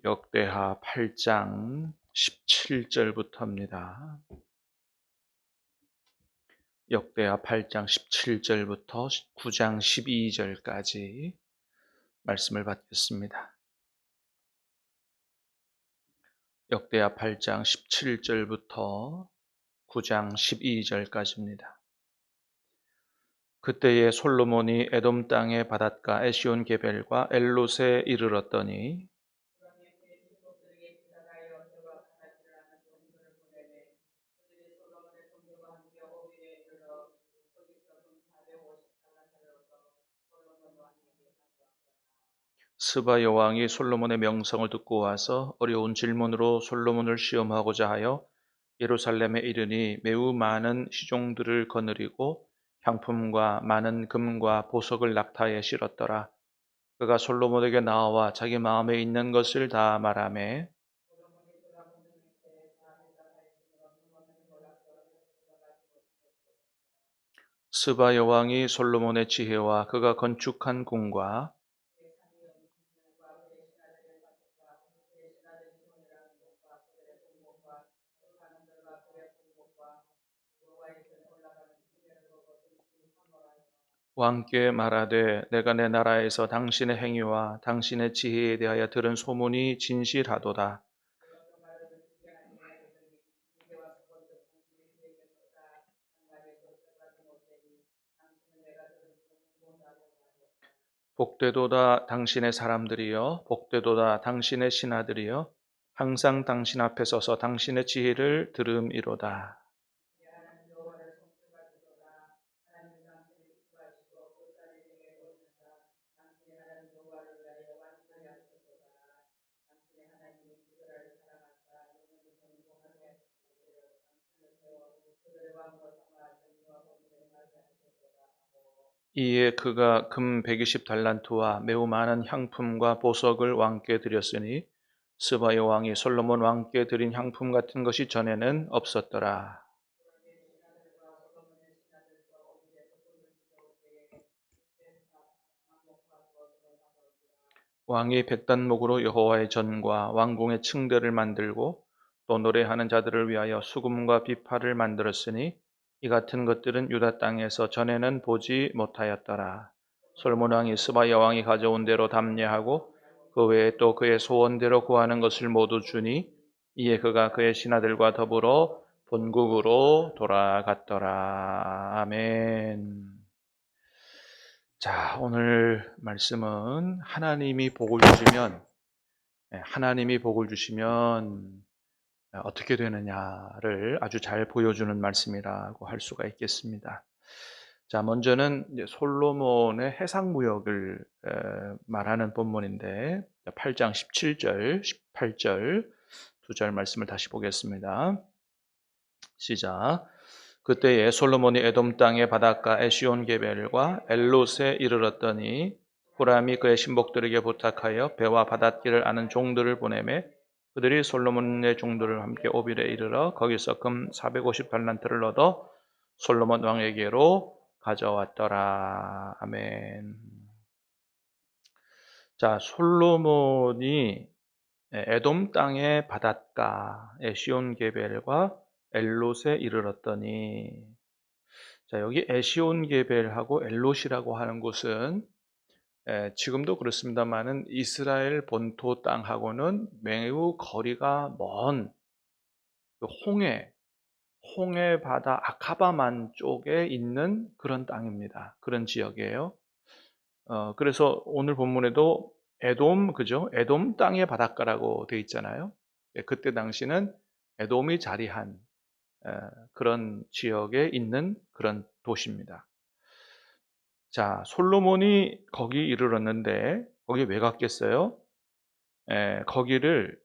역대하 8장 17절부터입니다. 역대하 8장 17절부터 9장 12절까지 말씀을 받겠습니다. 역대하 8장 17절부터 9장 12절까지입니다. 그때에 솔로몬이 에돔 땅의 바닷가 에시온 게벨과 엘롯에 이르렀더니 스바 여왕이 솔로몬의 명성을 듣고 와서 어려운 질문으로 솔로몬을 시험하고자 하여 예루살렘에 이르니 매우 많은 시종들을 거느리고 향품과 많은 금과 보석을 낙타에 실었더라. 그가 솔로몬에게 나와 자기 마음에 있는 것을 다 말하매 스바 여왕이 솔로몬의 지혜와 그가 건축한 궁과 왕께 말하되 내가 내 나라에서 당신의 행위와 당신의 지혜에 대하여 들은 소문이 진실하도다. 복되도다 당신의 사람들이여, 복되도다 당신의 신하들이여, 항상 당신 앞에 서서 당신의 지혜를 들음이로다. 이에 그가 금 120달란트와 매우 많은 향품과 보석을 왕께 드렸으니 스바 여왕이 솔로몬 왕께 드린 향품 같은 것이 전에는 없었더라. 왕이 백단목으로 여호와의 전과 왕궁의 층대를 만들고 또 노래하는 자들을 위하여 수금과 비파를 만들었으니 이 같은 것들은 유다 땅에서 전에는 보지 못하였더라. 솔로몬 왕이 스바 여왕이 가져온 대로 담례하고 그 외에 또 그의 소원대로 구하는 것을 모두 주니 이에 그가 그의 신하들과 더불어 본국으로 돌아갔더라. 아멘. 자, 오늘 말씀은 하나님이 복을 주시면 어떻게 되느냐를 아주 잘 보여주는 말씀이라고 할 수가 있겠습니다. 자, 먼저는 이제 솔로몬의 해상무역을 말하는 본문인데 8장 17절, 18절 두 절 말씀을 다시 보겠습니다. 시작. 그때에 솔로몬이 에돔 땅의 바닷가 에시온 게벨과 엘롯에 이르렀더니 후람이 그의 신복들에게 부탁하여 배와 바닷길을 아는 종들을 보내매 그들이 솔로몬의 종들을 함께 오빌에 이르러 거기서 금 450달란트를 얻어 솔로몬 왕에게로 가져왔더라. 아멘. 자, 솔로몬이 에돔 땅의 바닷가 에시온 게벨과 엘롯에 이르렀더니, 자, 여기 에시온 게벨하고 엘롯이라고 하는 곳은 지금도 그렇습니다만은 이스라엘 본토 땅하고는 매우 거리가 먼 그 홍해 바다 아카바만 쪽에 있는 그런 땅입니다. 그런 지역이에요. 그래서 오늘 본문에도 에돔, 그죠? 에돔 땅의 바닷가라고 되어 있잖아요. 그때 당시는 에돔이 자리한 그런 지역에 있는 그런 도시입니다. 자, 솔로몬이 거기 이르렀는데 거기 왜 갔겠어요? 거기를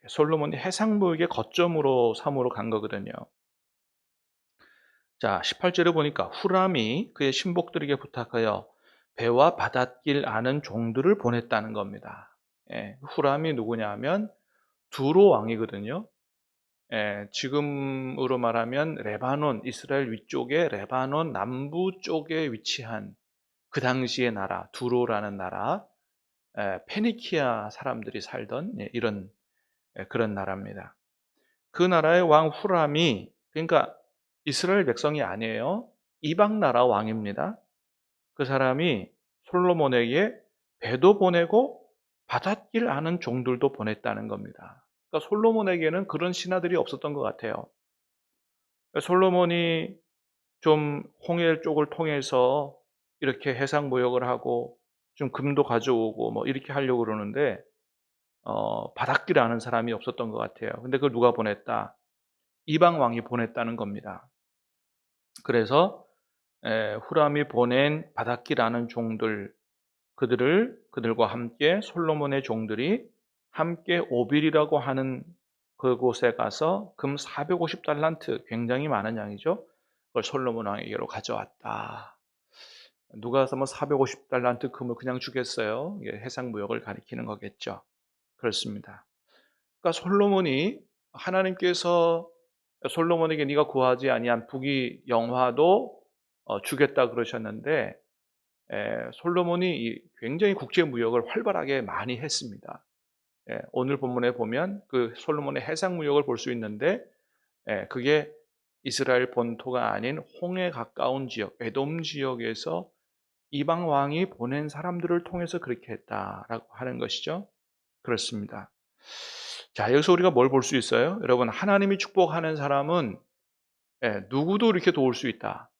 솔로몬이 해상무역의 거점으로 삼으러 간 거거든요. 자, 18절에 보니까 후람이 그의 신복들에게 부탁하여 배와 바닷길 아는 종들을 보냈다는 겁니다. 후람이 누구냐 하면 두로 왕이거든요. 지금으로 말하면 레바논, 이스라엘 위쪽에 레바논 남부 쪽에 위치한 그 당시의 나라, 두로라는 나라, 페니키아 사람들이 살던 이런 그런 나라입니다. 그 나라의 왕 후람이, 그러니까 이스라엘 백성이 아니에요. 이방 나라 왕입니다. 그 사람이 솔로몬에게 배도 보내고 바닷길 아는 종들도 보냈다는 겁니다. 그러니까 솔로몬에게는 그런 신하들이 없었던 것 같아요. 솔로몬이 좀 홍해 쪽을 통해서 이렇게 해상 무역을 하고 좀 금도 가져오고 뭐 이렇게 하려고 그러는데 바닷길 아는 사람이 없었던 것 같아요. 근데 그걸 누가 보냈다? 이방 왕이 보냈다는 겁니다. 그래서 후람이 보낸 바닷길 아는 종들, 그들과 함께 솔로몬의 종들이 함께 오빌이라고 하는 그곳에 가서 금 450달란트, 굉장히 많은 양이죠. 그걸 솔로몬 왕에게로 가져왔다. 누가 뭐 450달란트 금을 그냥 주겠어요? 이게 해상 무역을 가리키는 거겠죠. 그렇습니다. 그러니까 솔로몬이, 하나님께서 솔로몬에게 네가 구하지 아니한 북이 영화도 주겠다 그러셨는데, 솔로몬이 굉장히 국제 무역을 활발하게 많이 했습니다. 오늘 본문에 보면 그 솔로몬의 해상 무역을 볼 수 있는데, 그게 이스라엘 본토가 아닌 홍해 가까운 지역, 에돔 지역에서 이방 왕이 보낸 사람들을 통해서 그렇게 했다라고 하는 것이죠. 그렇습니다. 자, 여기서 우리가 뭘 볼 수 있어요? 여러분, 하나님이 축복하는 사람은 누구도 이렇게 도울 수 있다.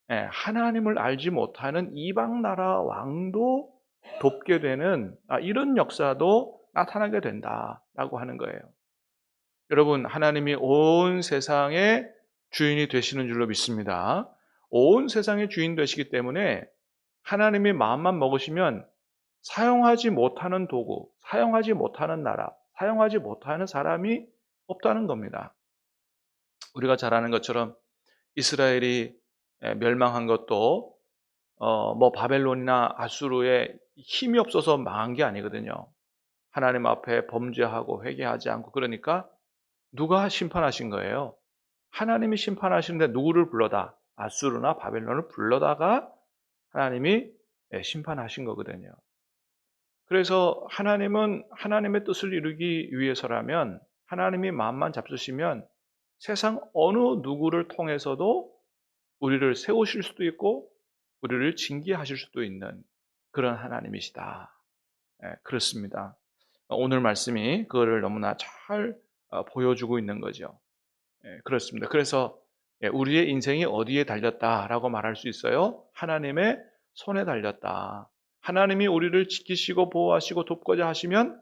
하나님을 알지 못하는 이방 나라 왕도 돕게 되는 이런 역사도 나타나게 된다라고 하는 거예요. 여러분, 하나님이 온 세상의 주인이 되시는 줄로 믿습니다. 온 세상의 주인 되시기 때문에 하나님이 마음만 먹으시면 사용하지 못하는 도구, 사용하지 못하는 나라, 사용하지 못하는 사람이 없다는 겁니다. 우리가 잘 아는 것처럼 이스라엘이 멸망한 것도 뭐 바벨론이나 아수르의 힘이 없어서 망한 게 아니거든요. 하나님 앞에 범죄하고 회개하지 않고, 그러니까 누가 심판하신 거예요? 하나님이 심판하시는데 누구를 불러다? 아수르나 바벨론을 불러다가 하나님이 심판하신 거거든요. 그래서 하나님은 하나님의 뜻을 이루기 위해서라면, 하나님이 마음만 잡수시면 세상 어느 누구를 통해서도 우리를 세우실 수도 있고 우리를 징계하실 수도 있는 그런 하나님이시다. 그렇습니다. 오늘 말씀이 그거를 너무나 잘 보여주고 있는 거죠. 그렇습니다. 그래서 우리의 인생이 어디에 달렸다라고 말할 수 있어요? 하나님의 손에 달렸다. 하나님이 우리를 지키시고 보호하시고 돕고자 하시면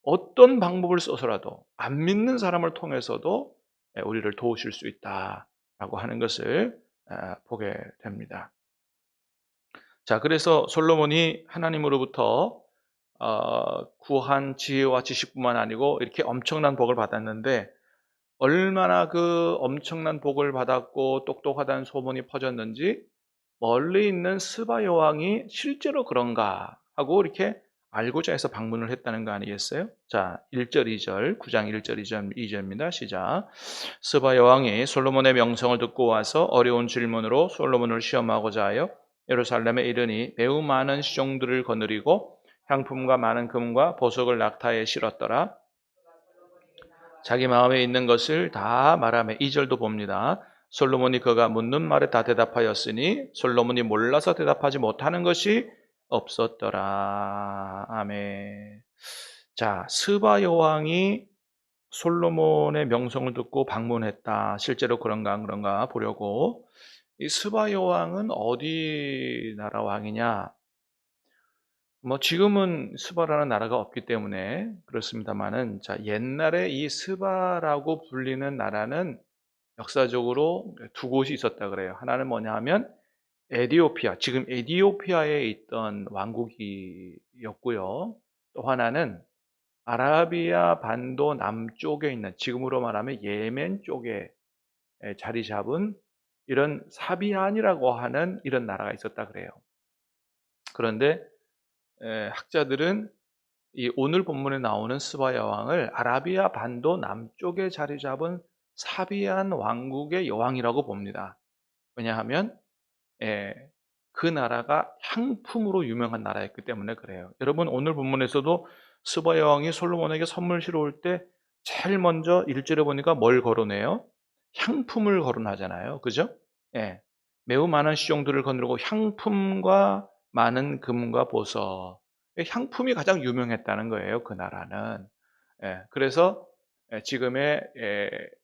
어떤 방법을 써서라도, 안 믿는 사람을 통해서도 우리를 도우실 수 있다라고 하는 것을 보게 됩니다. 자, 그래서 솔로몬이 하나님으로부터 구한 지혜와 지식뿐만 아니고 이렇게 엄청난 복을 받았는데, 얼마나 그 엄청난 복을 받았고 똑똑하다는 소문이 퍼졌는지 멀리 있는 스바 여왕이 실제로 그런가 하고 이렇게 알고자 해서 방문을 했다는 거 아니겠어요? 자, 1절 2절, 9장 1절 2절입니다. 시작. 스바 여왕이 솔로몬의 명성을 듣고 와서 어려운 질문으로 솔로몬을 시험하고자 하여 예루살렘에 이르니 매우 많은 시종들을 거느리고 향품과 많은 금과 보석을 낙타에 실었더라. 자기 마음에 있는 것을 다 말하며, 2절도 봅니다. 솔로몬이 그가 묻는 말에 다 대답하였으니 솔로몬이 몰라서 대답하지 못하는 것이 없었더라. 아멘. 자, 스바 여왕이 솔로몬의 명성을 듣고 방문했다. 실제로 그런가 안 그런가 보려고. 이 스바 여왕은 어디 나라 왕이냐? 뭐 지금은 스바라는 나라가 없기 때문에 그렇습니다만은, 자, 옛날에 이 스바라고 불리는 나라는 역사적으로 두 곳이 있었다 그래요. 하나는 뭐냐 하면 에디오피아, 지금 에디오피아에 있던 왕국이었고요. 또 하나는 아라비아 반도 남쪽에 있는, 지금으로 말하면 예멘 쪽에 자리 잡은 이런 사비안이라고 하는 이런 나라가 있었다 그래요. 그런데 학자들은 이 오늘 본문에 나오는 스바 여왕을 아라비아 반도 남쪽에 자리 잡은 사비안 왕국의 여왕이라고 봅니다. 왜냐하면 그 나라가 향품으로 유명한 나라였기 때문에 그래요. 여러분 오늘 본문에서도 스바 여왕이 솔로몬에게 선물 실어올 때 제일 먼저 1절에 보니까 뭘 거론해요? 향품을 거론하잖아요. 그죠? 예. 매우 많은 시종들을 거느리고 향품과 많은 금과 보석. 향품이 가장 유명했다는 거예요, 그 나라는. 예. 그래서 지금의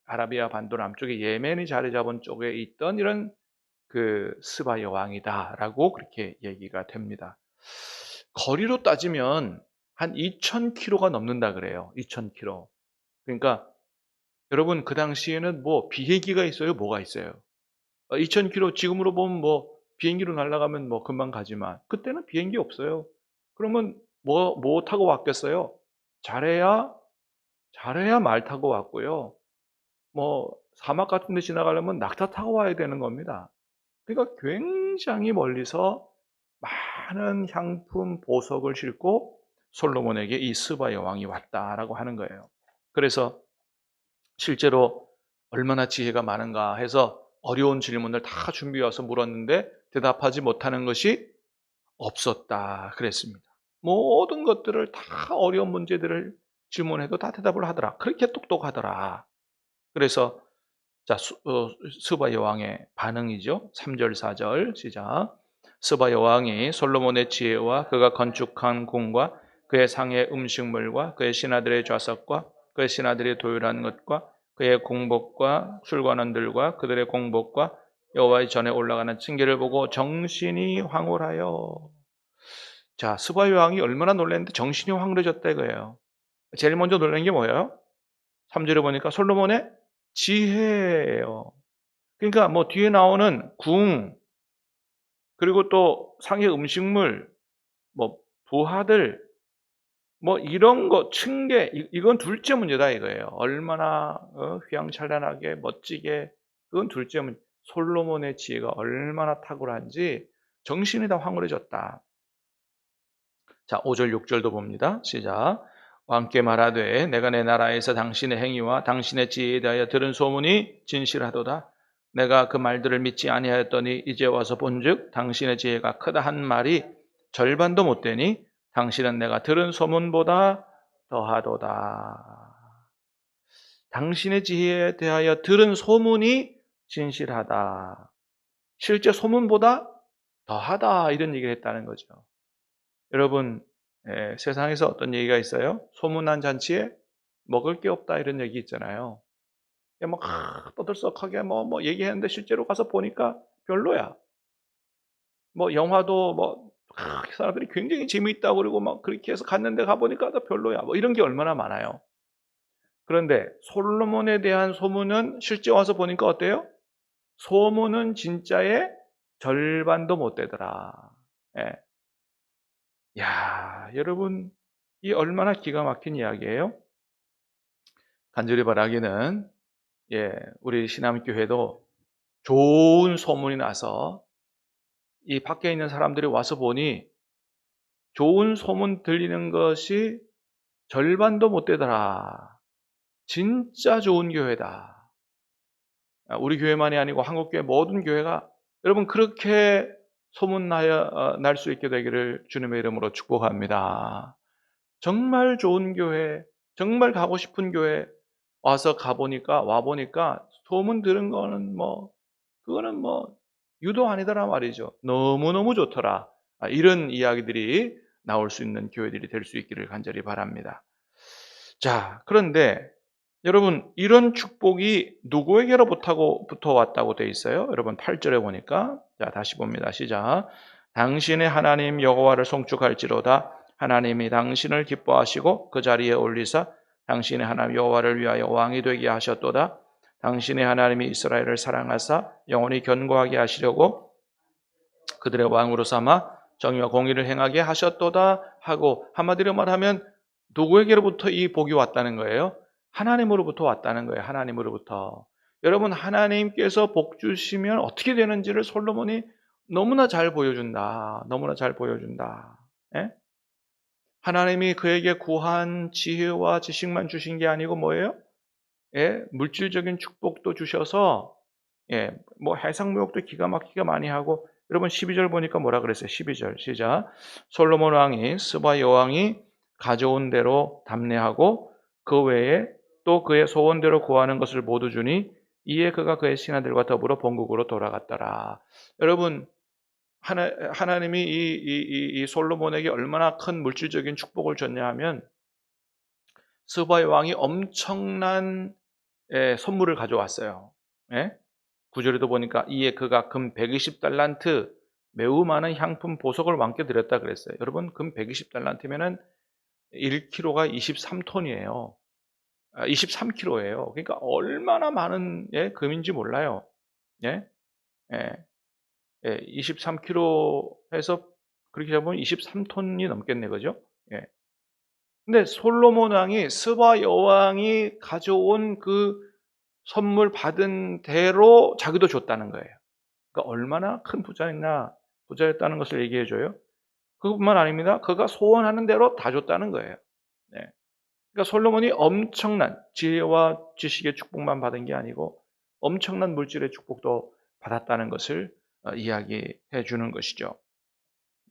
아라비아 반도 남쪽에 예멘이 자리 잡은 쪽에 있던 이런 그 스바 여왕이다라고 그렇게 얘기가 됩니다. 거리로 따지면 한 2,000km가 넘는다 그래요. 2,000km. 그러니까 여러분 그 당시에는 뭐 비행기가 있어요? 뭐가 있어요? 2,000km 지금으로 보면 뭐 비행기로 날아가면 뭐 금방 가지만 그때는 비행기 없어요. 그러면 뭐 타고 왔겠어요? 잘해야 말 타고 왔고요. 뭐 사막 같은 데 지나가려면 낙타 타고 와야 되는 겁니다. 그러니까 굉장히 멀리서 많은 향품 보석을 싣고 솔로몬에게 이 스바 여왕이 왔다라고 하는 거예요. 그래서 실제로 얼마나 지혜가 많은가 해서 어려운 질문을 다 준비해 와서 물었는데 대답하지 못하는 것이 없었다 그랬습니다. 모든 것들을 다 어려운 문제들을 질문해도 다 대답을 하더라. 그렇게 똑똑하더라. 그래서 자, 스바 여왕의 반응이죠. 3절, 4절 시작. 스바 여왕이 솔로몬의 지혜와 그가 건축한 궁과 그의 상의 음식물과 그의 신하들의 좌석과 그의 신하들이 도율한 것과 그의 공복과 술관원들과 그들의 공복과 여호와의 전에 올라가는 층계를 보고 정신이 황홀하여. 자, 스바 여왕이 얼마나 놀랐는데 정신이 황홀해졌다 이거예요. 제일 먼저 놀란 게 뭐예요? 3절에 보니까 솔로몬의 지혜예요. 그러니까 뭐 뒤에 나오는 궁, 그리고 또 상의 음식물, 뭐 부하들, 뭐 이런 거 층계 이건 둘째 문제다 이거예요. 얼마나 휘황찬란하게 멋지게 그건 둘째 문제. 솔로몬의 지혜가 얼마나 탁월한지 정신이 다 황홀해졌다. 자, 5절 6절도 봅니다. 시작. 왕께 말하되 내가 내 나라에서 당신의 행위와 당신의 지혜에 대하여 들은 소문이 진실하도다. 내가 그 말들을 믿지 아니하였더니 이제 와서 본즉 당신의 지혜가 크다 한 말이 절반도 못 되니 당신은 내가 들은 소문보다 더하도다. 당신의 지혜에 대하여 들은 소문이 진실하다. 실제 소문보다 더하다 이런 얘기를 했다는 거죠. 여러분, 세상에서 어떤 얘기가 있어요? 소문난 잔치에 먹을 게 없다 이런 얘기 있잖아요. 막 떠들썩하게 뭐 얘기했는데 실제로 가서 보니까 별로야. 뭐 영화도 뭐 사람들이 굉장히 재미있다고 그러고 막 그렇게 해서 갔는데 가보니까 다 별로야. 뭐 이런 게 얼마나 많아요. 그런데 솔로몬에 대한 소문은 실제 와서 보니까 어때요? 소문은 진짜의 절반도 못 되더라. 예. 야, 여러분, 이 얼마나 기가 막힌 이야기예요? 간절히 바라기는 우리 신암교회도 좋은 소문이 나서 이 밖에 있는 사람들이 와서 보니 좋은 소문 들리는 것이 절반도 못 되더라. 진짜 좋은 교회다. 우리 교회만이 아니고 한국교회 모든 교회가 여러분 그렇게 소문나야 날 수 있게 되기를 주님의 이름으로 축복합니다. 정말 좋은 교회, 정말 가고 싶은 교회 와서 와 보니까 소문 들은 거는 그거는 유도 아니더라 말이죠. 너무너무 좋더라. 이런 이야기들이 나올 수 있는 교회들이 될 수 있기를 간절히 바랍니다. 자, 그런데 여러분 이런 축복이 누구에게로부터 왔다고 되어 있어요? 여러분 8절에 보니까 자, 다시 봅니다. 시작. 당신의 하나님 여호와를 송축할지로다. 하나님이 당신을 기뻐하시고 그 자리에 올리사 당신의 하나님 여호와를 위하여 왕이 되게 하셨도다. 당신의 하나님이 이스라엘을 사랑하사 영원히 견고하게 하시려고 그들의 왕으로 삼아 정의와 공의를 행하게 하셨도다 하고 한마디로 말하면 누구에게로부터 이 복이 왔다는 거예요? 하나님으로부터 왔다는 거예요. 하나님으로부터. 여러분 하나님께서 복 주시면 어떻게 되는지를 솔로몬이 너무나 잘 보여준다. 너무나 잘 보여준다. 예? 하나님이 그에게 구한 지혜와 지식만 주신 게 아니고 뭐예요? 예, 물질적인 축복도 주셔서 뭐 해상무역도 기가 막히게 많이 하고 여러분 12절 보니까 뭐라 그랬어요? 12절 시작. 솔로몬 왕이 스바 여왕이 가져온 대로 담례하고 그 외에 또 그의 소원대로 구하는 것을 모두 주니 이에 그가 그의 신하들과 더불어 본국으로 돌아갔더라. 여러분 하나님이 이 솔로몬에게 얼마나 큰 물질적인 축복을 줬냐 하면 스바의 왕이 엄청난 선물을 가져왔어요. 예? 9절에도 보니까 이에 그가 금 120달란트 매우 많은 향품 보석을 왕께 드렸다 그랬어요. 여러분 금 120달란트면은 1kg가 23톤이에요. 23kg예요. 그러니까 얼마나 많은 금인지 몰라요. 예? 예. 23kg 해서 그렇게 잡으면 23톤이 넘겠네, 그죠? 예. 근데 솔로몬 왕이 스바 여왕이 가져온 그 선물 받은 대로 자기도 줬다는 거예요. 그러니까 얼마나 큰 부자였다는 것을 얘기해 줘요. 그것뿐만 아닙니다. 그가 소원하는 대로 다 줬다는 거예요. 네. 그러니까 솔로몬이 엄청난 지혜와 지식의 축복만 받은 게 아니고 엄청난 물질의 축복도 받았다는 것을 이야기해 주는 것이죠.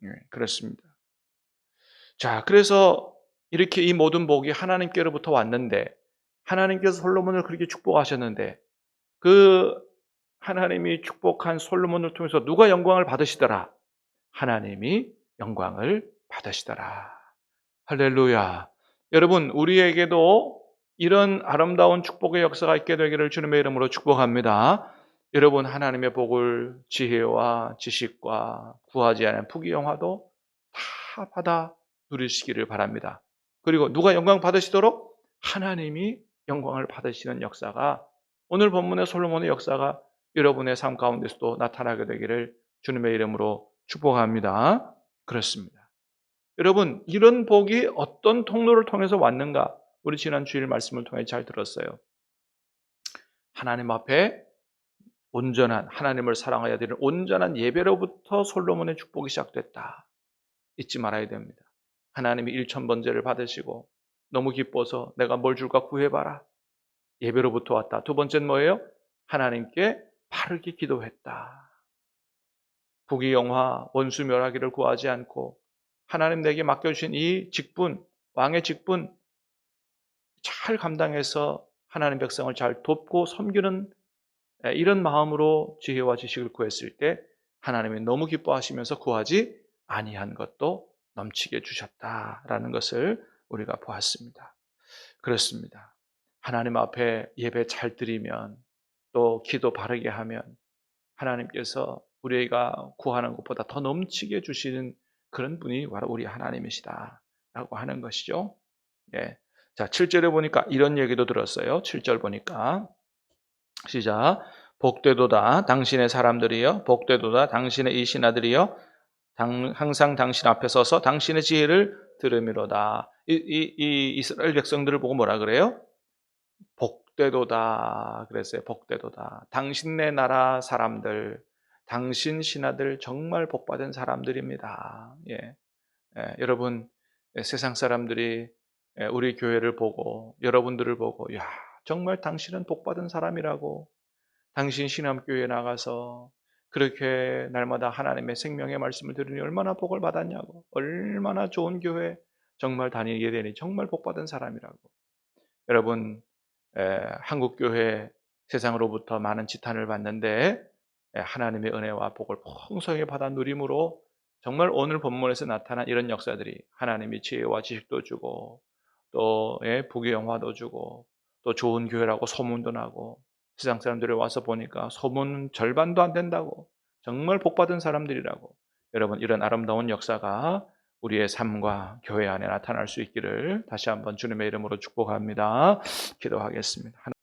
네, 그렇습니다. 자, 그래서 이렇게 이 모든 복이 하나님께로부터 왔는데 하나님께서 솔로몬을 그렇게 축복하셨는데 그 하나님이 축복한 솔로몬을 통해서 누가 영광을 받으시더라? 하나님이 영광을 받으시더라. 할렐루야. 여러분, 우리에게도 이런 아름다운 축복의 역사가 있게 되기를 주님의 이름으로 축복합니다. 여러분, 하나님의 복을 지혜와 지식과 구하지 않은 부귀영화도 다 받아 누리시기를 바랍니다. 그리고 누가 영광 받으시도록 하나님이 영광을 받으시는 역사가 오늘 본문의 솔로몬의 역사가 여러분의 삶 가운데서도 나타나게 되기를 주님의 이름으로 축복합니다. 그렇습니다. 여러분, 이런 복이 어떤 통로를 통해서 왔는가? 우리 지난 주일 말씀을 통해 잘 들었어요. 하나님 앞에 온전한 하나님을 사랑해야 되는 온전한 예배로부터 솔로몬의 축복이 시작됐다. 잊지 말아야 됩니다. 하나님이 1,000번제를 받으시고 너무 기뻐서 내가 뭘 줄까 구해봐라. 예배로부터 왔다. 두 번째는 뭐예요? 하나님께 바르게 기도했다. 부귀영화, 원수 멸하기를 구하지 않고 하나님 내게 맡겨주신 이 직분, 왕의 직분 잘 감당해서 하나님 백성을 잘 돕고 섬기는 이런 마음으로 지혜와 지식을 구했을 때 하나님이 너무 기뻐하시면서 구하지 아니한 것도 넘치게 주셨다라는 것을 우리가 보았습니다. 그렇습니다. 하나님 앞에 예배 잘 드리면 또 기도 바르게 하면 하나님께서 우리가 구하는 것보다 더 넘치게 주시는 그런 분이 바로 우리 하나님이시다라고 하는 것이죠. 예. 자, 7절에 보니까 이런 얘기도 들었어요. 7절 보니까 시작. 복되도다 당신의 사람들이여, 복되도다 당신의 이 신하들이여, 항상 당신 앞에 서서 당신의 지혜를 들으미로다. 이 이스라엘 백성들을 보고 뭐라 그래요? 복되도다 그랬어요. 복되도다. 당신네 나라 사람들, 당신 신하들 정말 복받은 사람들입니다. 예. 여러분 세상 사람들이 우리 교회를 보고 여러분들을 보고 야 정말 당신은 복받은 사람이라고 당신 신암교회에 나가서 그렇게 날마다 하나님의 생명의 말씀을 들으니 얼마나 복을 받았냐고 얼마나 좋은 교회 정말 다니게 되니 정말 복받은 사람이라고 여러분 한국교회 세상으로부터 많은 지탄을 받는데 하나님의 은혜와 복을 풍성히 받아 누림으로 정말 오늘 본문에서 나타난 이런 역사들이 하나님이 지혜와 지식도 주고 또 부귀영화도 주고 또 좋은 교회라고 소문도 나고 세상 사람들이 와서 보니까 소문 절반도 안 된다고 정말 복받은 사람들이라고 여러분 이런 아름다운 역사가 우리의 삶과 교회 안에 나타날 수 있기를 다시 한번 주님의 이름으로 축복합니다. 기도하겠습니다.